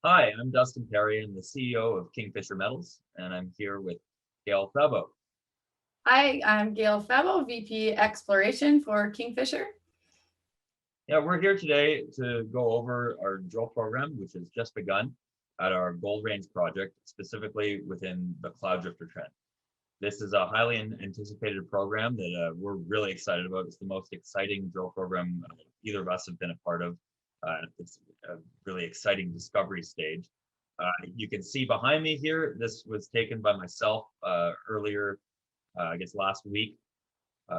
Hi, I'm Dustin Perry. I'm the CEO of Kingfisher Metals, and I'm here with Gayle Febbo. Hi, I'm Gayle Febbo, VP Exploration for Kingfisher. Yeah, we're here today to go over our drill program, which has just begun at our Goldrange project, specifically within the Cloud Drifter Trend. This is a highly anticipated program that we're really excited about. It's the most exciting drill program either of us have been a part of. It's a really exciting discovery stage. You can see behind me here, this was taken by myself earlier, I guess last week,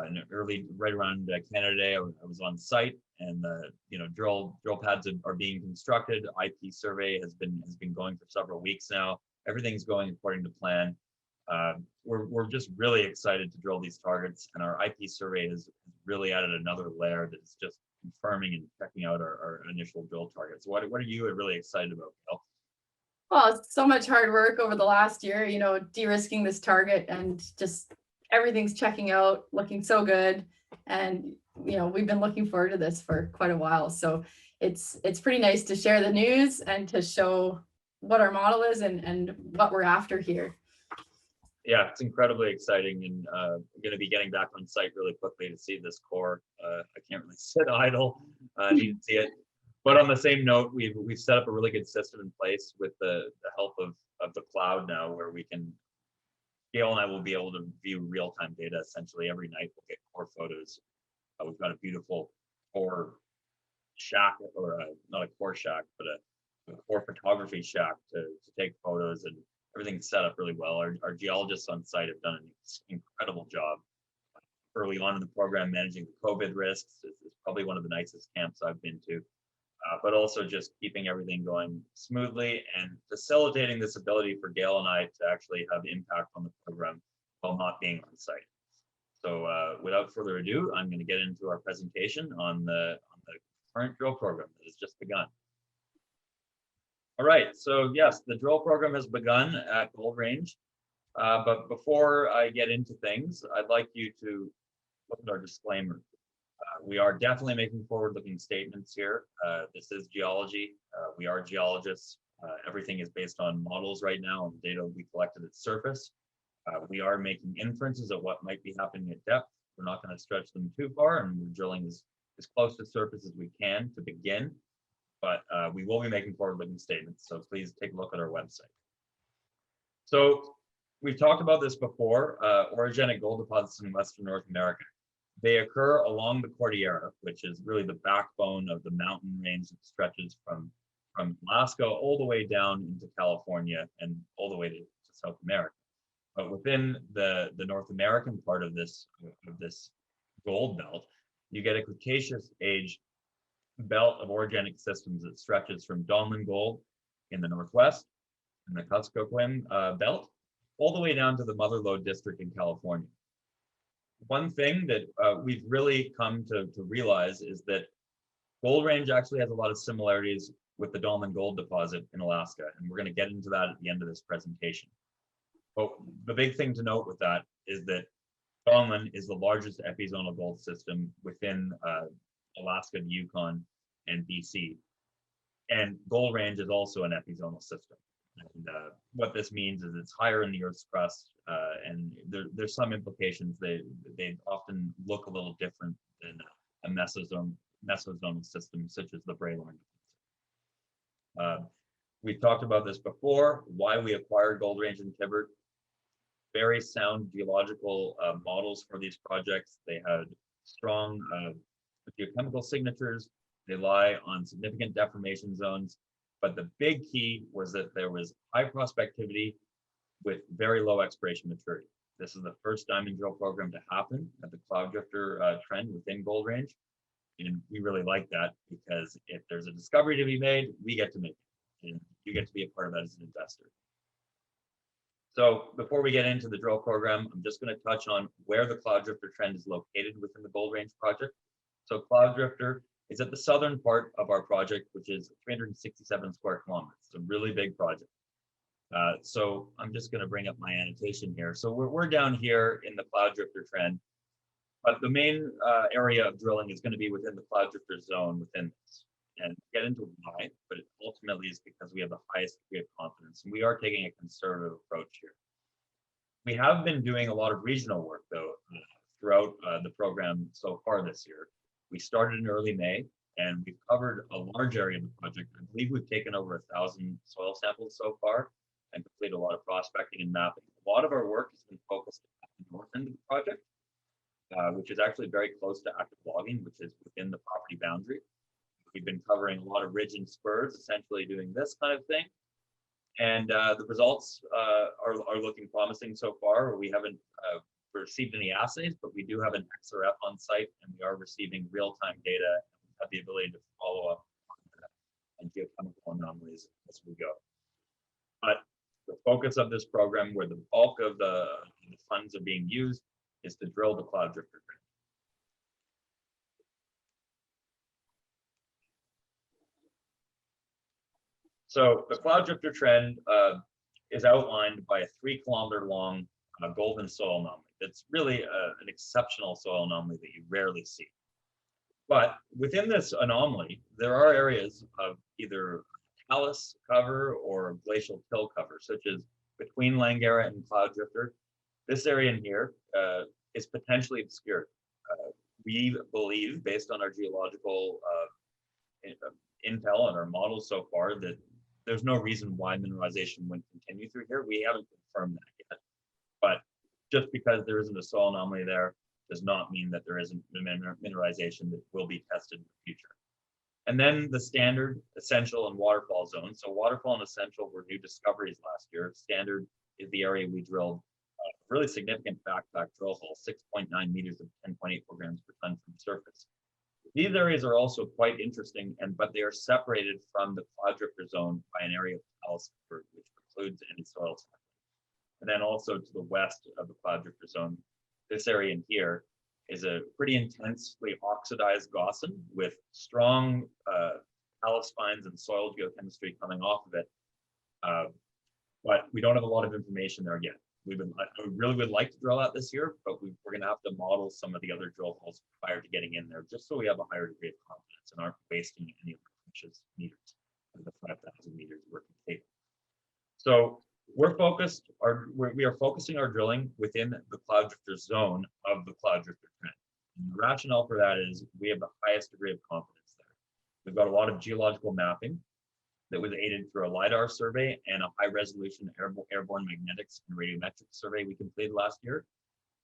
in early, right around Canada Day. I was on site, and the drill pads are being constructed. IP survey has been going for several weeks now. Everything's going according to plan. We're just really excited to drill these targets, and our IP survey has really added another layer that's just confirming and checking out our initial drill targets. What are you really excited about, Bill? Well, it's so much hard work over the last year, de-risking this target and just everything's checking out, looking so good. And, we've been looking forward to this for quite a while. So it's pretty nice to share the news and to show what our model is and what we're after here. Yeah, it's incredibly exciting, and we're going to be getting back on site really quickly to see this core. I can't really sit idle. I need to see it. But on the same note, we've set up a really good system in place with the help of the cloud now, where we can, Gail and I will be able to view real-time data essentially every night. We'll get core photos. We've got a beautiful core shack, or not a core shack, but a core photography shack to take photos, and everything's set up really well. Our geologists on site have done an incredible job early on in the program managing the COVID risks. It's probably one of the nicest camps I've been to. But also just keeping everything going smoothly and facilitating this ability for Gail and I to actually have impact on the program while not being on site. So without further ado, I'm going to get into our presentation on the current drill program that has just begun. All right, so yes, the drill program has begun at Goldrange. But before I get into things, I'd like you to look at our disclaimer. We are definitely making forward-looking statements here. This is geology. We are geologists. Everything is based on models right now and data we collected at surface. We are making inferences of what might be happening at depth. We're not going to stretch them too far, and we're drilling as close to surface as we can to begin. But we will be making forward-looking statements, so please take a look at our website. So we've talked about this before, orogenic gold deposits in Western North America. They occur along the Cordillera, which is really the backbone of the mountain range that stretches from Alaska all the way down into California and all the way to South America. But within the North American part of this gold belt, you get a Cretaceous age belt of orogenic systems that stretches from Donlin Gold in the northwest and the Kuskokwim belt all the way down to the Mother Lode district in California. One thing that we've really come to realize is that Goldrange actually has a lot of similarities with the Donlin Gold deposit in Alaska, and we're going to get into that at the end of this presentation. But the big thing to note with that is that Donlin is the largest epizonal gold system within Alaska, the Yukon, and BC. And Goldrange is also an epizonal system. And what this means is it's higher in the Earth's crust, and there's some implications. They often look a little different than a mesozonal system, such as the Braylorn. We've talked about this before, why we acquired Goldrange and Tibbert. Very sound geological models for these projects. They had strong geochemical signatures. They lie on significant deformation zones. But the big key was that there was high prospectivity with very low exploration maturity. This is the first diamond drill program to happen at the Cloud Drifter trend within Goldrange. And we really like that, because if there's a discovery to be made, we get to make it. And you get to be a part of that as an investor. So before we get into the drill program, I'm just going to touch on where the Cloud Drifter trend is located within the Goldrange project. So Cloud Drifter is at the southern part of our project, which is 367 square kilometers. It's a really big project. So I'm just going to bring up my annotation here. So we're down here in the Cloud Drifter trend, but the main area of drilling is going to be within the Cloud Drifter zone within this. and get into why, but it ultimately is because we have the highest degree of confidence, and we are taking a conservative approach here. We have been doing a lot of regional work, though, throughout the program so far this year. We started in early May, and we've covered a large area of the project. I believe we've taken over 1,000 soil samples so far and completed a lot of prospecting and mapping. A lot of our work has been focused at the north end of the project, which is actually very close to active logging, which is within the property boundary. We've been covering a lot of ridge and spurs, essentially doing this kind of thing. And the results are looking promising so far. We haven't received any assays, but we do have an XRF on site, and we are receiving real-time data and have the ability to follow up on geochemical anomalies as we go. But the focus of this program, where the bulk of the funds are being used, is to drill the cloud drifter trend. So the cloud drifter trend is outlined by a 3-kilometer long golden soil anomaly. That's really an exceptional soil anomaly that you rarely see. But within this anomaly, there are areas of either talus cover or glacial till cover, such as between Langara and Cloud Drifter. This area in here is potentially obscured. We believe, based on our geological intel and our models so far, that there's no reason why mineralization wouldn't continue through here. We haven't confirmed that yet, but just because there isn't a soil anomaly there does not mean that there isn't mineralization that will be tested in the future. And then the standard, essential, and waterfall zones. So waterfall and essential were new discoveries last year. Standard is the area we drilled a really significant backpack drill hole, 6.9 meters of 10.84 grams per ton from surface. These areas are also quite interesting, but they are separated from the cloud drifter zone by an area of talus, which precludes any soil sampling. And then also to the west of the cloud drifter zone, this area in here is a pretty intensely oxidized gossan with strong talus fines and soil geochemistry coming off of it. But we don't have a lot of information there yet. I really would like to drill out this year, but we're going to have to model some of the other drill holes prior to getting in there, just so we have a higher degree of confidence and aren't wasting any of the precious meters of the 5,000 meters worth of data. So we are focusing our drilling within the cloud drifter zone of the cloud drifter trend. And the rationale for that is we have the highest degree of confidence there. We've got a lot of geological mapping that was aided through a LiDAR survey and a high-resolution airborne magnetics and radiometric survey we completed last year.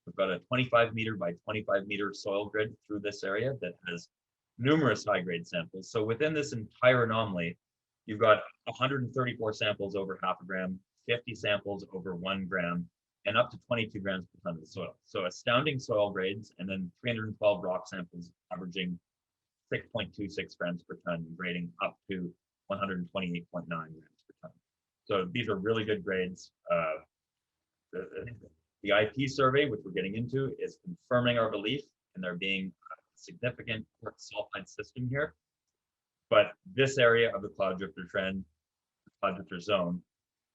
We've got a 25-meter by 25-meter soil grid through this area that has numerous high-grade samples. So within this entire anomaly, you've got 134 samples over half a gram, 50 samples over 1 gram, and up to 22 grams per ton of the soil. So astounding soil grades, and then 312 rock samples averaging 6.26 grams per ton, grading up to 128.9 grams per ton. So these are really good grades. The IP survey, which we're getting into, is confirming our belief in there being a significant quartz sulfide system here. But this area of the cloud drifter trend, the cloud drifter zone,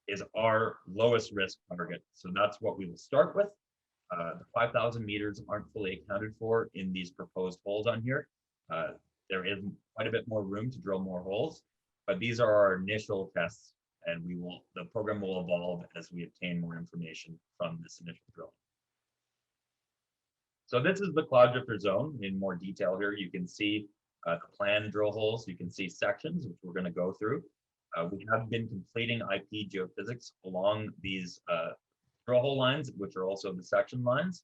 is our lowest risk target. So that's what we will start with. The 5,000 meters aren't fully accounted for in these proposed holes on here. There is quite a bit more room to drill more holes, but these are our initial tests, and the program will evolve as we obtain more information from this initial drill. So this is the cloud drifter zone in more detail here. You can see the planned drill holes. You can see sections, which we're going to go through. We have been completing IP geophysics along these drill hole lines, which are also the section lines.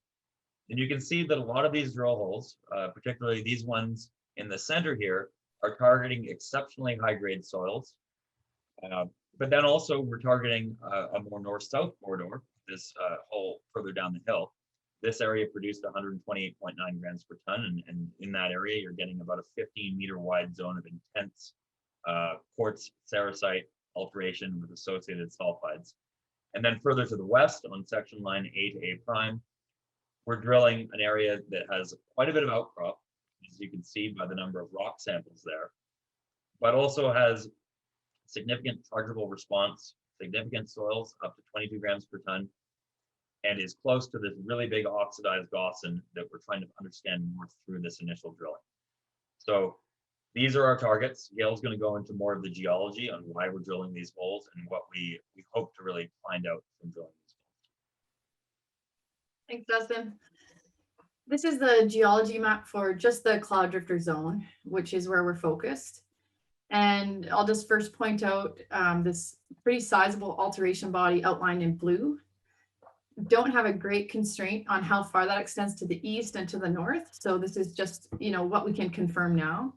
And you can see that a lot of these drill holes, particularly these ones in the center here, are targeting exceptionally high-grade soils. But then also we're targeting a more north-south corridor, this hole further down the hill. This area produced 128.9 grams per ton, and in that area, you're getting about a 15-meter wide zone of intense quartz sericite alteration with associated sulfides. And then further to the west on section line A to A prime, we're drilling an area that has quite a bit of outcrop, as you can see by the number of rock samples there, but also has significant chargeable response, significant soils up to 22 grams per ton, and is close to this really big oxidized gossan that we're trying to understand more through this initial drilling. So these are our targets. Gayle's going to go into more of the geology on why we're drilling these holes and what we hope to really find out from drilling these holes. Thanks, Dustin. This is the geology map for just the cloud drifter zone, which is where we're focused. And I'll just first point out this pretty sizable alteration body outlined in blue. Don't have a great constraint on how far that extends to the east and to the north. So this is just, what we can confirm now.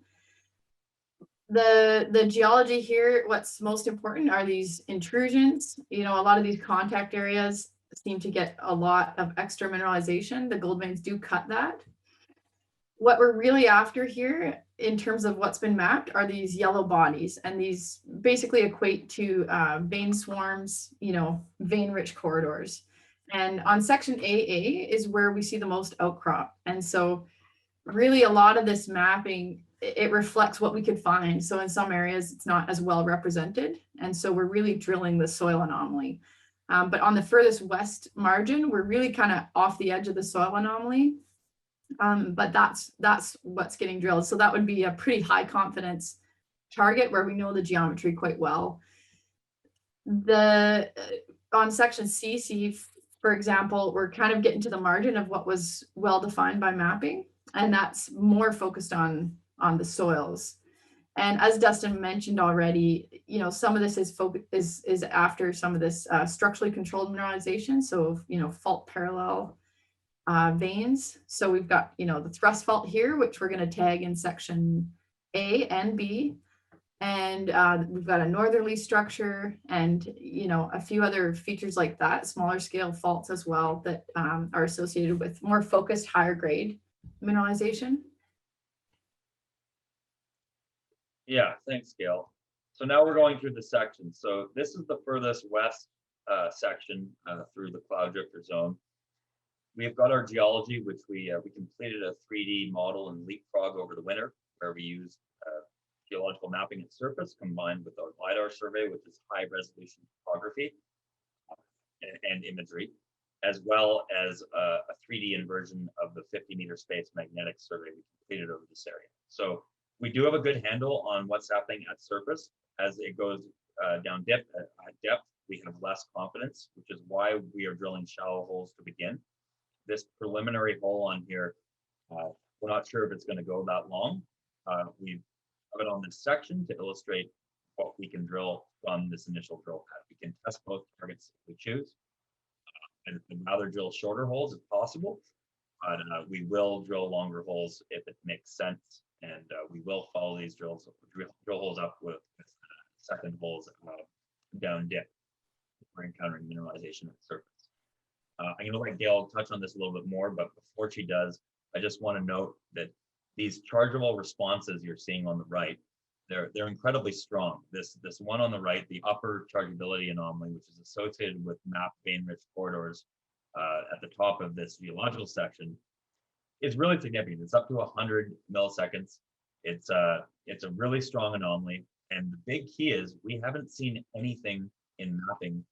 The geology here, what's most important are these intrusions. A lot of these contact areas seem to get a lot of extra mineralization. The gold veins do cut that. What we're really after here in terms of what's been mapped are these yellow bodies, and these basically equate to vein swarms, vein-rich corridors. And on section AA is where we see the most outcrop. And so really a lot of this mapping, it reflects what we could find. So in some areas, it's not as well represented. And so we're really drilling the soil anomaly. But on the furthest west margin, we're really kind of off the edge of the soil anomaly. But that's what's getting drilled. So that would be a pretty high confidence target where we know the geometry quite well. On section CC, for example, we're kind of getting to the margin of what was well defined by mapping, and that's more focused on the soils. And as Dustin mentioned already, some of this is after some of this structurally controlled mineralization. So, fault parallel veins. So we've got, the thrust fault here, which we're going to tag in section A and B. And we've got a northerly structure and, a few other features like that, smaller scale faults as well that are associated with more focused, higher grade mineralization. Yeah, thanks, Gayle. So now we're going through the section. So this is the furthest west section through the cloud drifter zone. We've got our geology, which we completed a 3D model and leapfrog over the winter, where we used geological mapping at surface combined with our LiDAR survey, which is high resolution topography and imagery, as well as a 3D inversion of the 50-meter space magnetic survey we completed over this area. So we do have a good handle on what's happening at surface. As it goes down depth, we have less confidence, which is why we are drilling shallow holes to begin. This preliminary hole on here, we're not sure if it's going to go that long. We've have it on this section to illustrate what we can drill from this initial drill pad. We can test both targets if we choose. And rather drill shorter holes if possible, but we will drill longer holes if it makes sense. And we will follow these drill holes up with second holes down dip. We're encountering mineralization at the surface. I'm going to let Gayle touch on this a little bit more, but before she does, I just want to note that these chargeable responses you're seeing on the right, they're incredibly strong. This one on the right, the upper chargeability anomaly, which is associated with mapped vein-rich corridors at the top of this geological section, is really significant. It's up to 100 milliseconds. It's a really strong anomaly, and the big key is we haven't seen anything in mapping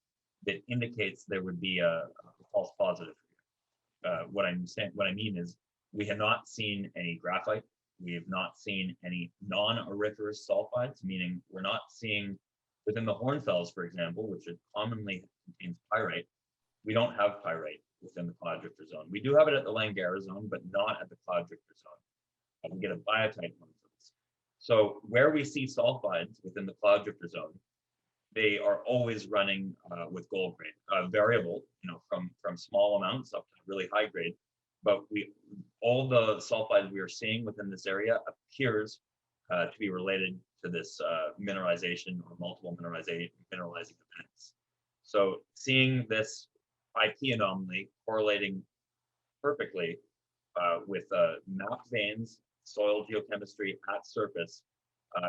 that indicates there would be a false positive. What I mean is we have not seen any graphite. We have not seen any non-auriferous sulfides, meaning we're not seeing within the hornfels, for example, which commonly contains pyrite. We don't have pyrite within the cloud drifter zone. We do have it at the Langara zone, but not at the cloud drifter zone. We get a biotite hornfels. So where we see sulfides within the cloud drifter zone, they are always running with gold grade, variable, from small amounts up to really high grade. But all the sulfides we are seeing within this area appears to be related to this mineralization or multiple mineralizing events. So seeing this IP anomaly correlating perfectly with mapped veins, soil geochemistry at surface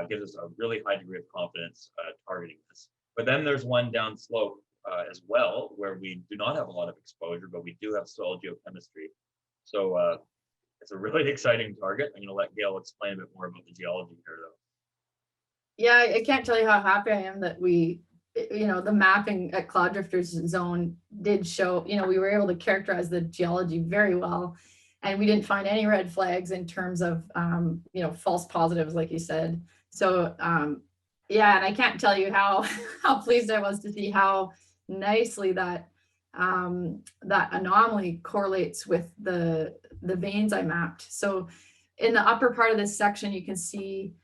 gives us a really high degree of confidence targeting this. But then there's one down slope as well, where we do not have a lot of exposure, but we do have soil geochemistry. So it's a really exciting target. I'm going to let Gayle explain a bit more about the geology here, though. Yeah, I can't tell you how happy I am that we, the mapping at Cloud Drifters Zone did show, we were able to characterize the geology very well. And we didn't find any red flags in terms of, false positives, like you said. So, yeah, and I can't tell you how, how pleased I was to see how nicely that anomaly correlates with the veins I mapped. So in the upper part of this section, you can see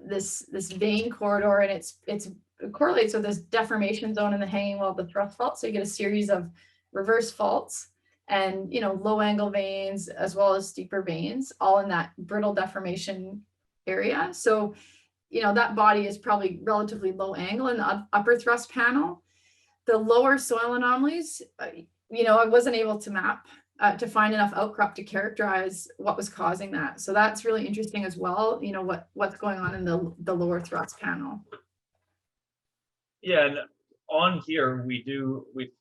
this vein corridor, and it correlates with this deformation zone in the hanging wall of the thrust fault. So you get a series of reverse faults and low angle veins as well as steeper veins, all in that brittle deformation area. So that body is probably relatively low angle in the upper thrust panel. The lower soil anomalies, I wasn't able to map to find enough outcrop to characterize what was causing that. So that's really interesting as well. What's going on in the lower thrust panel. Yeah, and on here we've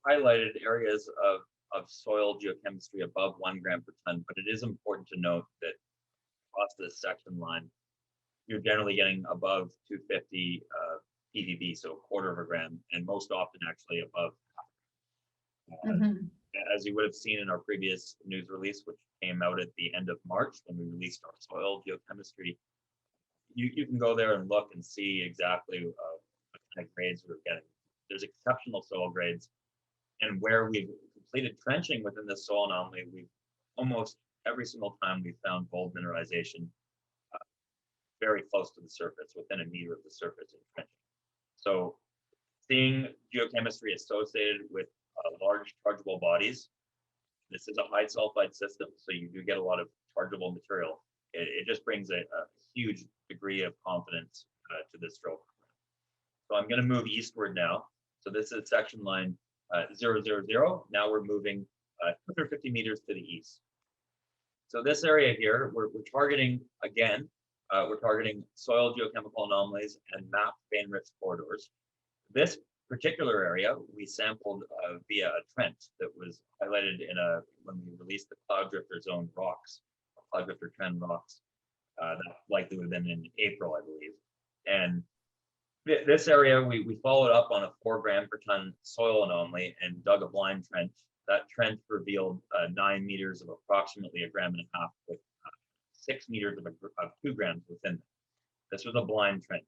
highlighted areas of soil geochemistry above 1 gram per ton, but it is important to note that across this section line, you're generally getting above 250 ppb, so 1/4 of a gram, and most often actually above. As you would have seen in our previous news release, which came out at the end of March when we released our soil geochemistry, you can go there and look and see exactly what kind of grades we're getting. There's exceptional soil grades, and where we've completed trenching within this soil anomaly, we've almost every single time we found gold mineralization very close to the surface, within a meter of the surface in trenching. So seeing geochemistry associated with large chargeable bodies, this is a high sulfide system, so you do get a lot of chargeable material. It just brings a huge degree of confidence to this drill program. So I'm going to move eastward now. So this is section line 000. Now we're moving 250 meters to the east. So this area here, we're targeting, again, we're targeting soil geochemical anomalies and mapped vein-rich corridors. This particular area we sampled via a trend that was highlighted when we released the Cloud Drifter Zone rocks, Cloud Drifter trend rocks. That likely would have been in April, I believe. And this area, we followed up on a 4 gram per ton soil anomaly and dug a blind trench. That trench revealed 9 meters of approximately 1.5 grams with 6 meters of 2 grams within them. This was a blind trench.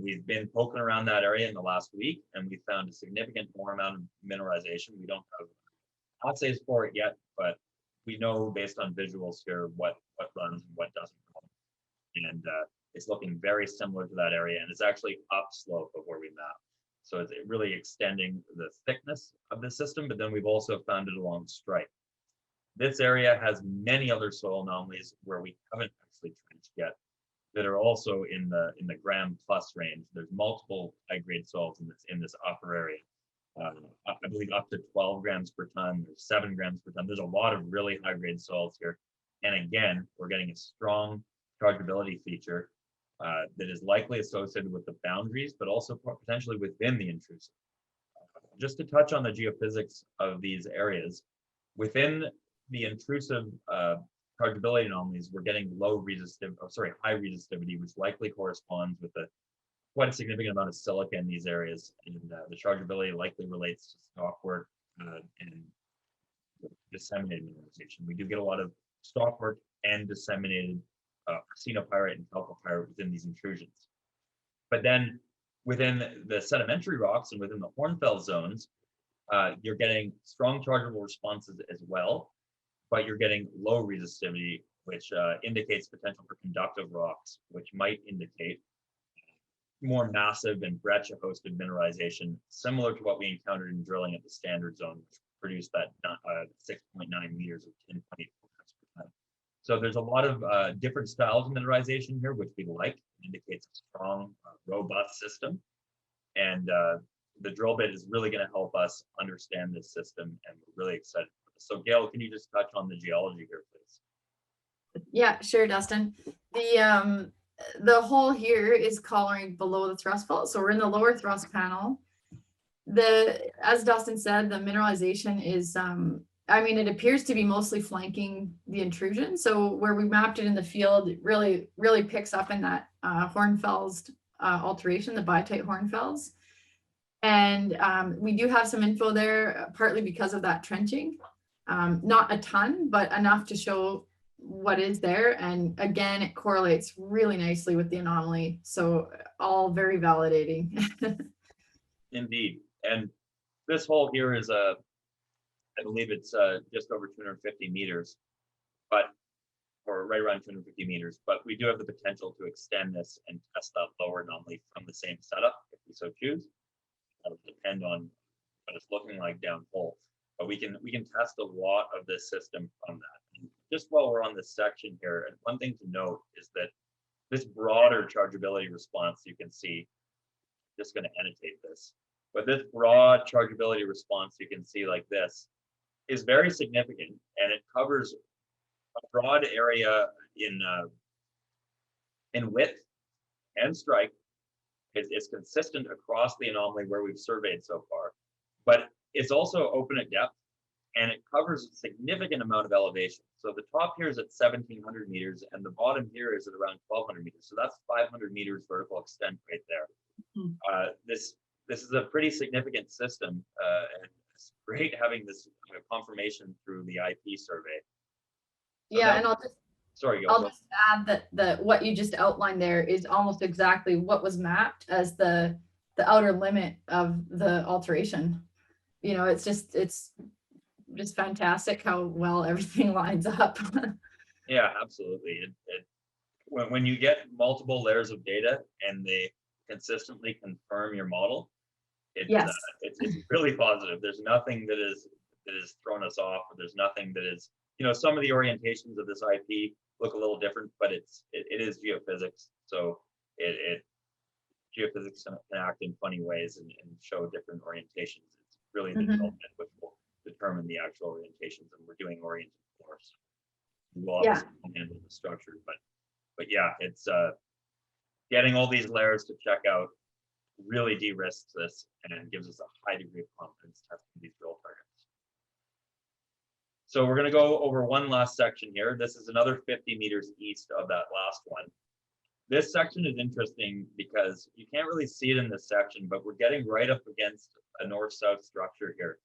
We've been poking around that area in the last week, and we found a significant more amount of mineralization. We don't have assays for it yet, but we know based on visuals here what runs and what doesn't run. And it's looking very similar to that area, and it's actually upslope of where we map. So it's really extending the thickness of the system, but then we've also found it along strike. This area has many other soil anomalies where we haven't actually trenched yet that are also in the gram plus range. There's multiple high grade soils in this upper area. I believe up to 12 grams per ton, there's 7 grams per ton. There's a lot of really high grade soils here. And again, we're getting a strong chargeability feature that is likely associated with the boundaries, but also potentially within the intrusive. Just to touch on the geophysics of these areas, within the intrusive chargeability anomalies, we're getting high resistivity, which likely corresponds with quite a significant amount of silica in these areas. And the chargeability likely relates to stockwork and disseminated mineralization. We do get a lot of stockwork and disseminated arsenopyrite and chalcopyrite within these intrusions. But then within the sedimentary rocks and within the hornfels zones, you're getting strong chargeable responses as well, but you're getting low resistivity, which indicates potential for conductive rocks, which might indicate more massive and breccia-hosted mineralization, similar to what we encountered in drilling at the standard zone, which produced that 6.9 meters of 10.8 grams per ton. So there's a lot of different styles of mineralization here, which we like. It indicates a strong, robust system. And the drill bit is really going to help us understand this system, and we're really excited. So Gayle, can you just touch on the geology here, please? Yeah, sure, Dustin. The hole here is collaring below the thrust fault. So we're in the lower thrust panel. As Dustin said, the mineralization is, it appears to be mostly flanking the intrusion. So where we mapped it in the field, it really picks up in that hornfels alteration, the biotite hornfels. And we do have some info there, partly because of that trenching. Not a ton, but enough to show what is there. And again, it correlates really nicely with the anomaly. So all very validating. Indeed. And this hole here is I believe it's just over 250 meters, but or right around 250 meters, but we do have the potential to extend this and test that lower anomaly from the same setup if we so choose. That'll depend on what it's looking like down hole. But we can test a lot of this system from that. And just while we're on this section here, and one thing to note is that this broader chargeability response, you can see, just going to annotate this, but this broad chargeability response you can see like this is very significant, and it covers a broad area in width and strike. It's consistent across the anomaly where we've surveyed so far, but it's also open at depth, and it covers a significant amount of elevation. So the top here is at 1,700 meters, and the bottom here is at around 1,200 meters. So that's 500 meters vertical extent right there. This is a pretty significant system, and it's great having this confirmation through the IP survey. So Yeah, and I'll just add that what you just outlined there is almost exactly what was mapped as the outer limit of the alteration. It's just fantastic how well everything lines up. Yeah, absolutely. When you get multiple layers of data and they consistently confirm your model, Yes. It's really positive. There's nothing that is thrown us off, or there's nothing that is, some of the orientations of this IP look a little different, but it is geophysics. So geophysics can act in funny ways and show different orientations. It's really the development which will determine the actual orientations, and we're doing oriented course. We'll obviously handle the structure, but yeah, it's getting all these layers to check out really de-risks this and gives us a high degree of confidence testing these drill targets. So we're going to go over one last section here. This is another 50 meters east of that last one. This section is interesting because you can't really see it in this section, but we're getting right up against a north-south structure here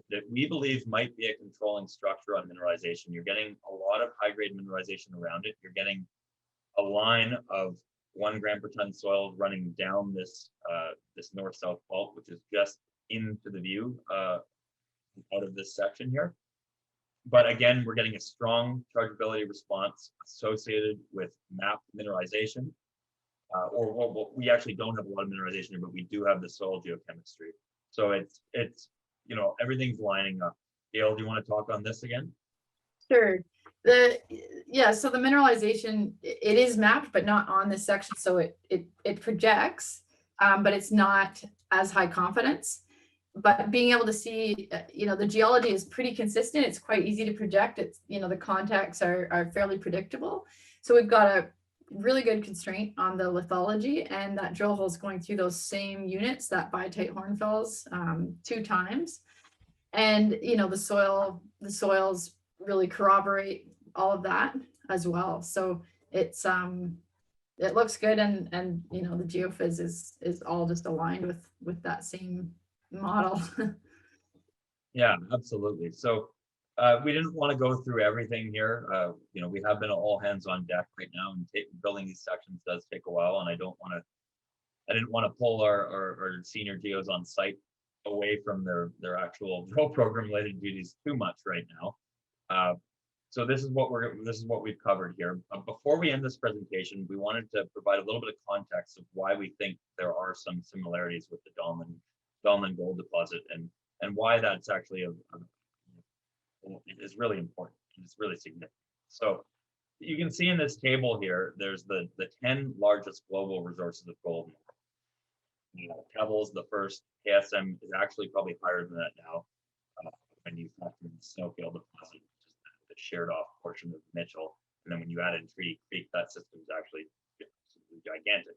that we believe might be a controlling structure on mineralization. You're getting a lot of high-grade mineralization around it. You're getting a line of 1 gram per ton soil running down this this north-south fault, which is just into the view out of this section here. But again, we're getting a strong chargeability response associated with mapped mineralization. We actually don't have a lot of mineralization here, but we do have the soil geochemistry. So it's everything's lining up. Gayle, do you want to talk on this again? Sure. So the mineralization, it is mapped, but not on this section. So it projects, but it's not as high confidence. But being able to see, the geology is pretty consistent. It's quite easy to project. It's, the contacts are fairly predictable. So we've got a really good constraint on the lithology, and that drill hole is going through those same units, that biotite hornfels, 2 times. And, the soils really corroborate all of that as well. So it's, it looks good. And the geophys is all just aligned with that same model. Yeah, absolutely. So we didn't want to go through everything here. We have been all hands on deck right now, and building these sections does take a while, and I didn't want to pull our senior geos on site away from their actual drill program related duties too much right now. So this is what we've covered here. Before we end this presentation, we wanted to provide a little bit of context of why we think there are some similarities with the Donlin gold deposit, and why that's actually is really important, and it's really significant. So you can see in this table here, there's the 10 largest global resources of gold. Pebbles, the first, KSM is actually probably higher than that now. When you factor in the Snowfield deposit, which is the shared off portion of Mitchell, and then when you add in Treaty Creek, that system is actually gigantic.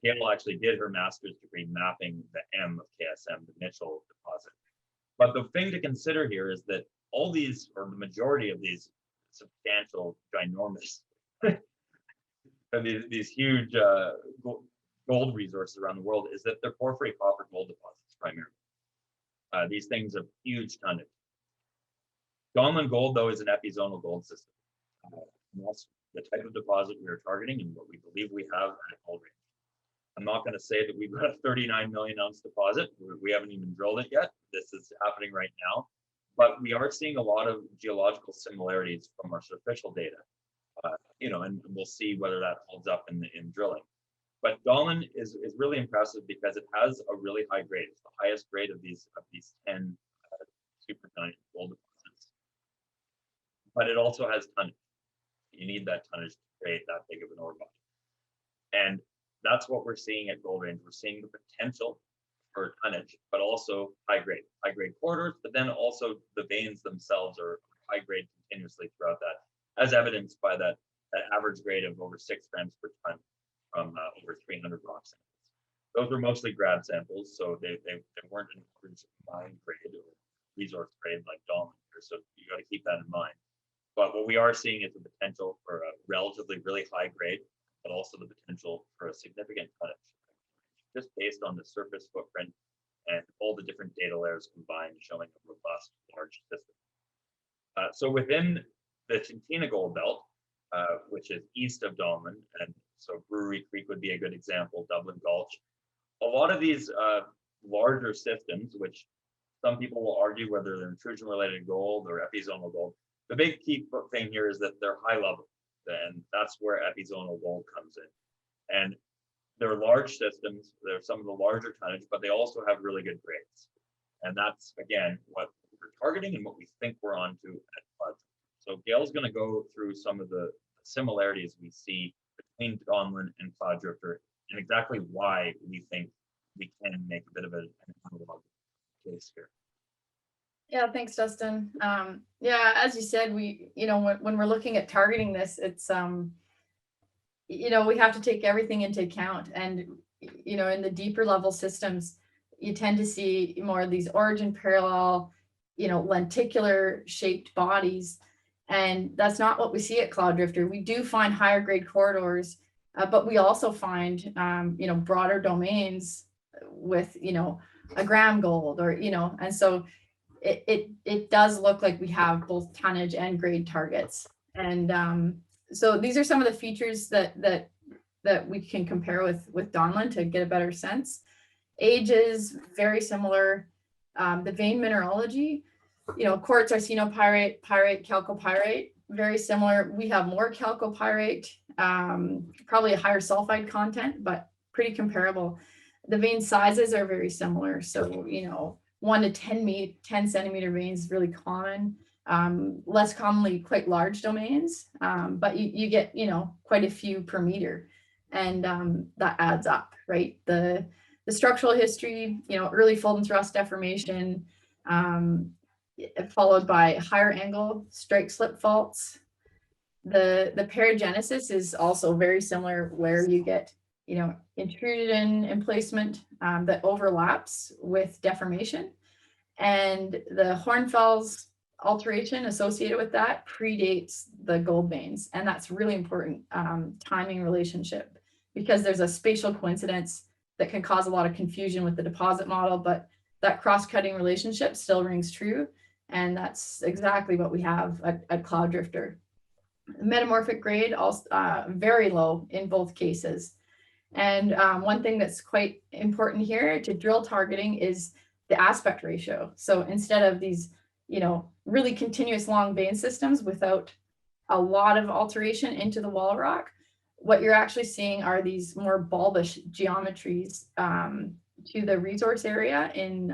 Gayle actually did her master's degree mapping the M of KSM, the Mitchell deposit. But the thing to consider here is that all these, or the majority of these substantial, ginormous, these huge gold resources around the world, is that they're porphyry copper gold deposits primarily. These things have huge tonnage. Donlin Gold, though, is an epizonal gold system. And that's the type of deposit we are targeting and what we believe we have at Goldrange. I'm not going to say that we've got a 39 million ounce deposit. We haven't even drilled it yet. This is happening right now. But we are seeing a lot of geological similarities from our superficial data. And we'll see whether that holds up in drilling. But Donlin is really impressive because it has a really high grade. It's the highest grade of these 10 supergiant gold deposits. But it also has tonnage. You need that tonnage to create that big of an ore body. And that's what we're seeing at Goldrange. We're seeing the potential for tonnage, but also high grade corridors, but then also the veins themselves are high grade continuously throughout that, as evidenced by that average grade of over 6 grams per ton from over 300 rock samples. Those were mostly grab samples, so they weren't an average mine grade or resource grade like Donlin here, so you got to keep that in mind. But what we are seeing is the potential for a relatively really high grade, but also the potential for a significant tonnage, just based on the surface footprint and all the different data layers combined, showing a robust, large system. So within the Tintina Gold Belt, which is east of Donlin, and so Brewery Creek would be a good example, Dublin Gulch. A lot of these larger systems, which some people will argue whether they're intrusion-related gold or epizonal gold, the big key thing here is that they're high level, and that's where epizonal gold comes in. And they're large systems, they're some of the larger tonnage, but they also have really good grades. And that's, again, what we're targeting and what we think we're onto at Cloud. So Gayle's going to go through some of the similarities we see between Donlin and Cloud Drifter and exactly why we think we can make a bit of an analog case here. Yeah, thanks, Dustin. Yeah, as you said, when we're looking at targeting this, it's we have to take everything into account. And in the deeper level systems, you tend to see more of these origin parallel, lenticular shaped bodies. And that's not what we see at Cloud Drifter. We do find higher grade corridors, but we also find broader domains with a gram gold, or and so it does look like we have both tonnage and grade targets. And so these are some of the features that we can compare with Donlin to get a better sense. Age is very similar. The vein mineralogy, quartz, arsenopyrite, pyrite, chalcopyrite, very similar. We have more chalcopyrite, probably a higher sulfide content, but pretty comparable. The vein sizes are very similar. So, 1 to 10 centimeter veins, really common. Less commonly, quite large domains, but you get, quite a few per meter, and that adds up, right? The structural history, early fold and thrust deformation, followed by higher angle strike slip faults. The paragenesis is also very similar, where you get, intrusion emplacement that overlaps with deformation, and the hornfels alteration associated with that predates the gold veins. And that's really important timing relationship, because there's a spatial coincidence that can cause a lot of confusion with the deposit model, but that cross-cutting relationship still rings true. And that's exactly what we have at Cloud Drifter. Metamorphic grade, also very low in both cases. And one thing that's quite important here to drill targeting is the aspect ratio. So instead of these, really continuous long vein systems without a lot of alteration into the wall rock, what you're actually seeing are these more bulbous geometries to the resource area in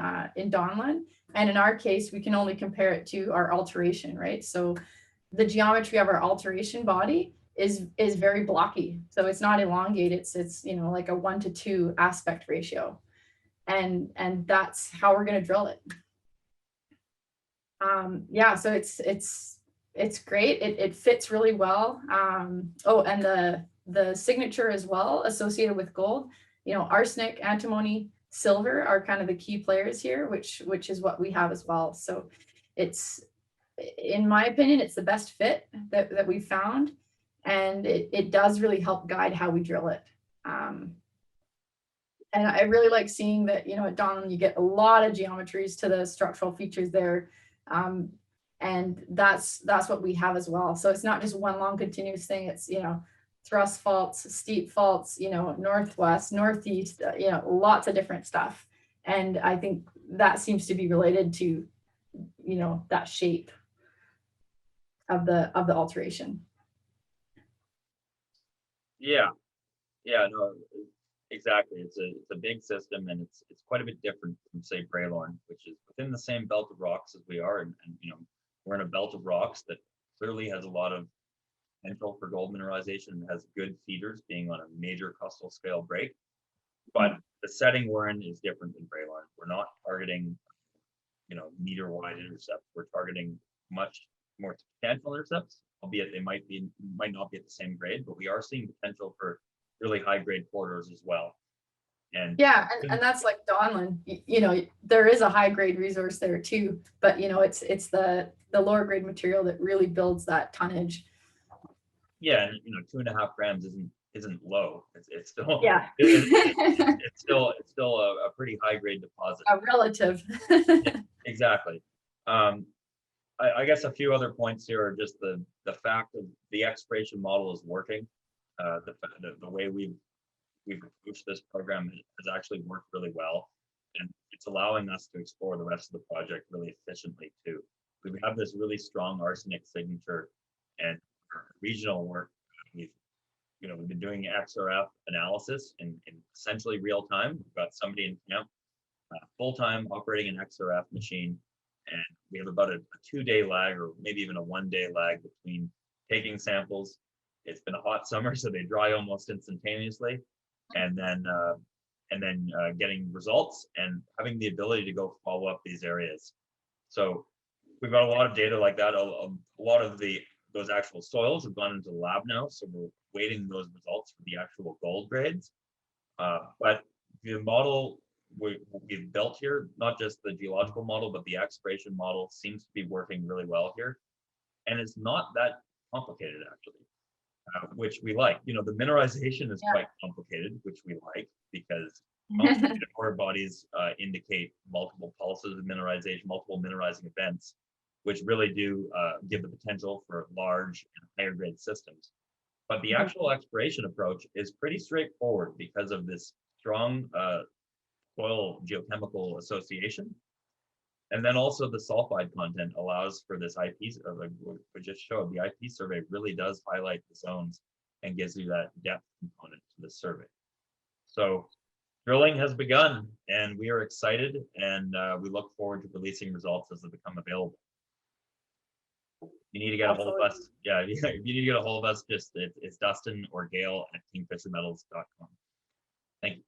Donlin. And in our case, we can only compare it to our alteration, right? So the geometry of our alteration body is very blocky. So it's not elongated. It's like a 1-to-2 aspect ratio. And that's how we're going to drill it. Yeah, so it's great. It fits really well. And the signature as well associated with gold, arsenic, antimony, silver are kind of the key players here, which is what we have as well. So it's, in my opinion, it's the best fit that we found, and it does really help guide how we drill it. And I really like seeing that, at Donlin, you get a lot of geometries to the structural features there. And that's what we have as well. So it's not just one long continuous thing. It's, you know, thrust faults, steep faults, you know, northwest, northeast, you know, lots of different stuff. And I think that seems to be related to, you know, that shape of the alteration. Yeah, no, exactly. It's a big system, and it's quite a bit different from, say, Braylorn, which is within the same belt of rocks as we are, and you know, we're in a belt of rocks that clearly has a lot of potential for gold mineralization and has good feeders, being on a major crustal scale break. But the setting we're in is different than Braylorn. We're not targeting, you know, meter wide intercepts. We're targeting much more substantial intercepts, albeit they might not be at the same grade, but we are seeing potential for really high grade corridors as well. And yeah, and that's like Donlin, you know, there is a high grade resource there too, but you know, it's the lower grade material that really builds that tonnage. Yeah, and you know, 2.5 grams isn't low. It's still, yeah, it's still a pretty high grade deposit. A relative. Yeah, exactly. I guess a few other points here are just the fact that the exploration model is working. The way we've approached this program has actually worked really well, and it's allowing us to explore the rest of the project really efficiently too. We have this really strong arsenic signature, and our regional work, we've been doing XRF analysis in essentially real time. We've got somebody in camp full-time operating an XRF machine, and we have about a 2-day lag, or maybe even a 1-day lag, between taking samples. It's been a hot summer, so they dry almost instantaneously, and then getting results and having the ability to go follow up these areas. So we've got a lot of data like that. A lot of those actual soils have gone into the lab now, so we're waiting those results for the actual gold grades. But the model we've built here, not just the geological model, but the exploration model, seems to be working really well here. And it's not that complicated, actually, which we like. You know, the mineralization is quite complicated, which we like, because complicated ore bodies indicate multiple pulses of mineralization, multiple mineralizing events, which really do give the potential for large and higher grade systems. But the actual exploration approach is pretty straightforward because of this strong soil geochemical association. And then also the sulfide content allows for this IP, like we just showed, the IP survey really does highlight the zones and gives you that depth component to the survey. So drilling has begun, and we are excited, and we look forward to releasing results as they become available. You need to get a hold of us. Yeah, if you need to get a hold of us, just it's Dustin or Gayle at kingfishermetals.com. Thank you.